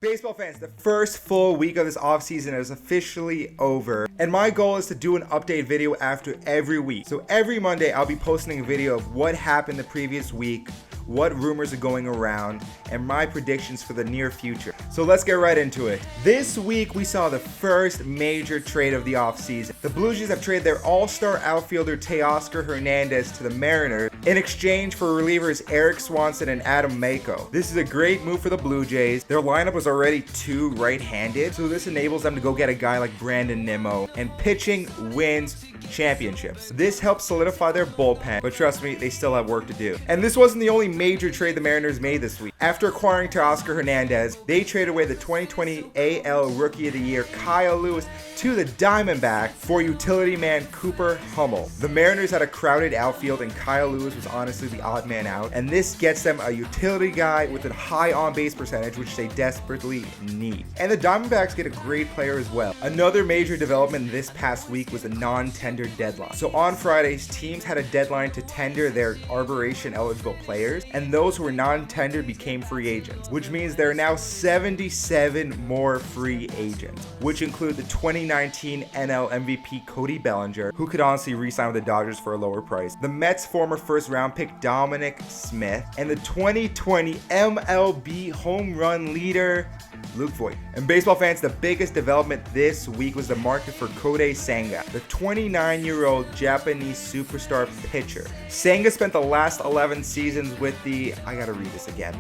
Baseball fans, the first full week of this offseason is officially over, and my goal is to do an update video after every week. So every Monday, I'll be posting a video of what happened the previous week, what rumors are going around, and my predictions for the near future. So let's get right into it. This week, we saw the first major trade of the offseason. The Blue Jays have traded their all-star outfielder Teoscar Hernandez to the Mariners in exchange for relievers Eric Swanson and Adam Mako. This is a great move for the Blue Jays. Their lineup was already too right-handed, so this enables them to go get a guy like Brandon Nimmo, and pitching wins championships. This helps solidify their bullpen, but trust me, they still have work to do. And this wasn't the only major trade the Mariners made this week. After acquiring Teoscar Hernandez, they traded away the 2020 AL Rookie of the Year Kyle Lewis to the Diamondbacks for utility man Cooper Hummel. The Mariners had a crowded outfield, and Kyle Lewis was honestly the odd man out, and this gets them a utility guy with a high on-base percentage, which they desperately need. And the Diamondbacks get a great player as well. Another major development this past week was a non-tender deadline. So on Fridays, teams had a deadline to tender their arbitration eligible players, and those who were non-tendered became free agents, which means there are now 77 more free agents, which include the 2019 NL MVP Cody Bellinger, who could honestly re-sign with the Dodgers for a lower price, the Mets former first round pick Dominic Smith, and the 2020 MLB home run leader Luke Voigt. And baseball fans, the biggest development this week was the market for Kodai Senga, the 29-year-old Japanese superstar pitcher. Sanga spent the last 11 seasons with the, I gotta read this again,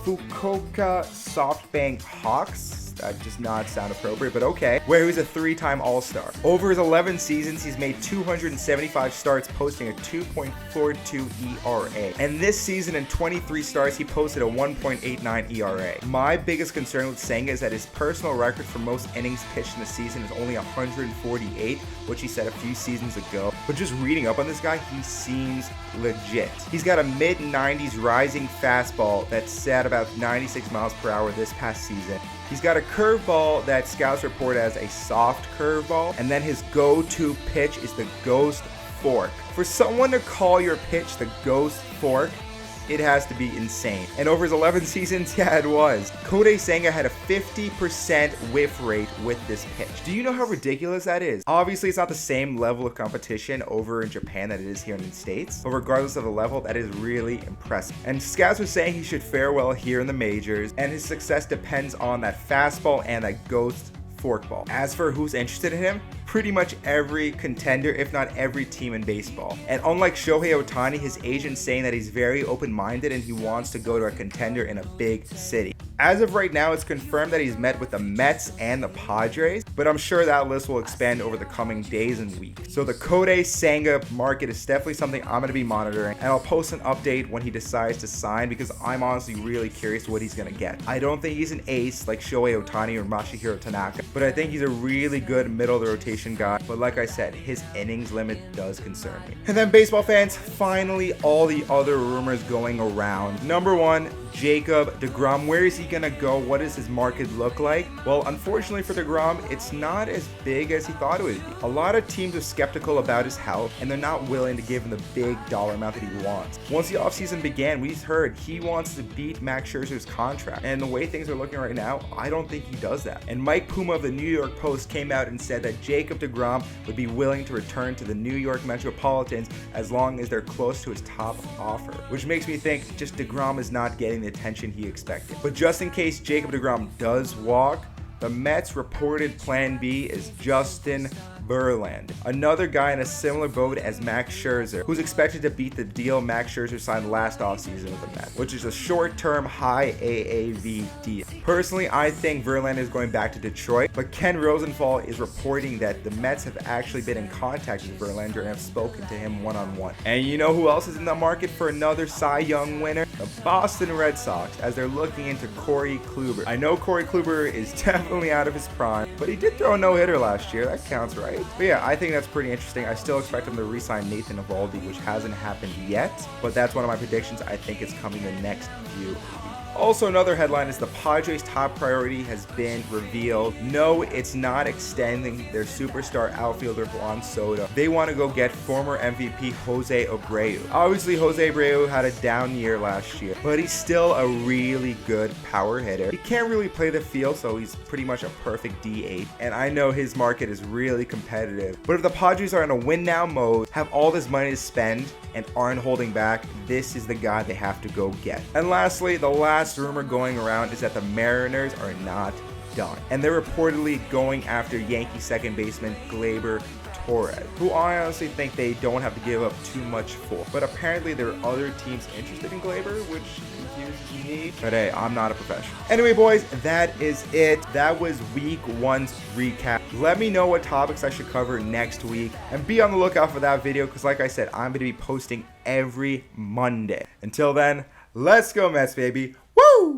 Fukuoka SoftBank Hawks. That does not sound appropriate, but okay. Where he was a 3-time All-Star. Over his 11 seasons, he's made 275 starts, posting a 2.42 ERA. And this season, in 23 starts, he posted a 1.89 ERA. My biggest concern with Sanga is that his personal record for most innings pitched in the season is only 148, which he set a few seasons ago. But just reading up on this guy, he seems legit. He's got a mid-90s rising fastball that sat about 96 miles per hour this past season. He's got a curveball that scouts report as a soft curveball, and then his go-to pitch is the ghost fork. For someone to call your pitch the ghost fork, it has to be insane. And over his 11 seasons, yeah, it was. Kodai Senga had a 50% whiff rate with this pitch. Do you know how ridiculous that is? Obviously, it's not the same level of competition over in Japan that it is here in the States, but regardless of the level, that is really impressive. And scouts are saying he should fare well here in the majors, and his success depends on that fastball and that ghost forkball. As for who's interested in him, pretty much every contender, if not every team in baseball. And unlike Shohei Ohtani, his agent's saying that he's very open-minded and he wants to go to a contender in a big city. As of right now, it's confirmed that he's met with the Mets and the Padres, but I'm sure that list will expand over the coming days and weeks. So the Kodai Senga market is definitely something I'm going to be monitoring, and I'll post an update when he decides to sign, because I'm honestly really curious what he's going to get. I don't think he's an ace like Shohei Ohtani or Masahiro Tanaka, but I think he's a really good middle of the rotation guy. But like I said, his innings limit does concern me. And then baseball fans, finally all the other rumors going around. Number one, Jacob deGrom. Where is he gonna go? What does his market look like? Well, unfortunately for deGrom, it's not as big as he thought it would be. A lot of teams are skeptical about his health, and they're not willing to give him the big dollar amount that he wants. Once the offseason began, we heard he wants to beat Max Scherzer's contract, and the way things are looking right now, I don't think he does that. And Mike Puma of the New York Post came out and said that Jacob deGrom would be willing to return to the New York Metropolitans as long as they're close to his top offer, which makes me think just deGrom is not getting the attention he expected. But just in case Jacob deGrom does walk, the Mets' reported plan B is Justin Verlander, another guy in a similar boat as Max Scherzer, who's expected to beat the deal Max Scherzer signed last offseason with the Mets, which is a short-term high AAV deal. Personally, I think Verlander is going back to Detroit, but Ken Rosenthal is reporting that the Mets have actually been in contact with Verlander and have spoken to him one-on-one. And you know who else is in the market for another Cy Young winner? The Boston Red Sox, as they're looking into Corey Kluber. I know Corey Kluber is definitely out of his prime, but he did throw a no-hitter last year. That counts, right? right? But yeah, I think that's pretty interesting. I still expect him to re-sign Nathan Eovaldi, which hasn't happened yet, but that's one of my predictions. I think it's coming the next few weeks. Also, another headline is the Padres' top priority has been revealed. No, it's not extending their superstar outfielder Juan Soto. They want to go get former MVP Jose Abreu. Obviously, Jose Abreu had a down year last year, but he's still a really good power hitter. He can't really play the field, so he's pretty much a perfect DH. And I know his market is really competitive. But if the Padres are in a win-now mode, have all this money to spend, and aren't holding back, this is the guy they have to go get. And lastly, the last rumor going around is that the Mariners are not done, and they're reportedly going after Yankee second baseman Gleyber Torres, who I honestly think they don't have to give up too much for. But apparently there are other teams interested in Gleyber, which confuses me. But hey, I'm not a professional. Anyway, boys, that is it. That was week 1's recap. Let me know what topics I should cover next week, and be on the lookout for that video, because like I said, I'm going to be posting every Monday. Until then, let's go Mets, baby.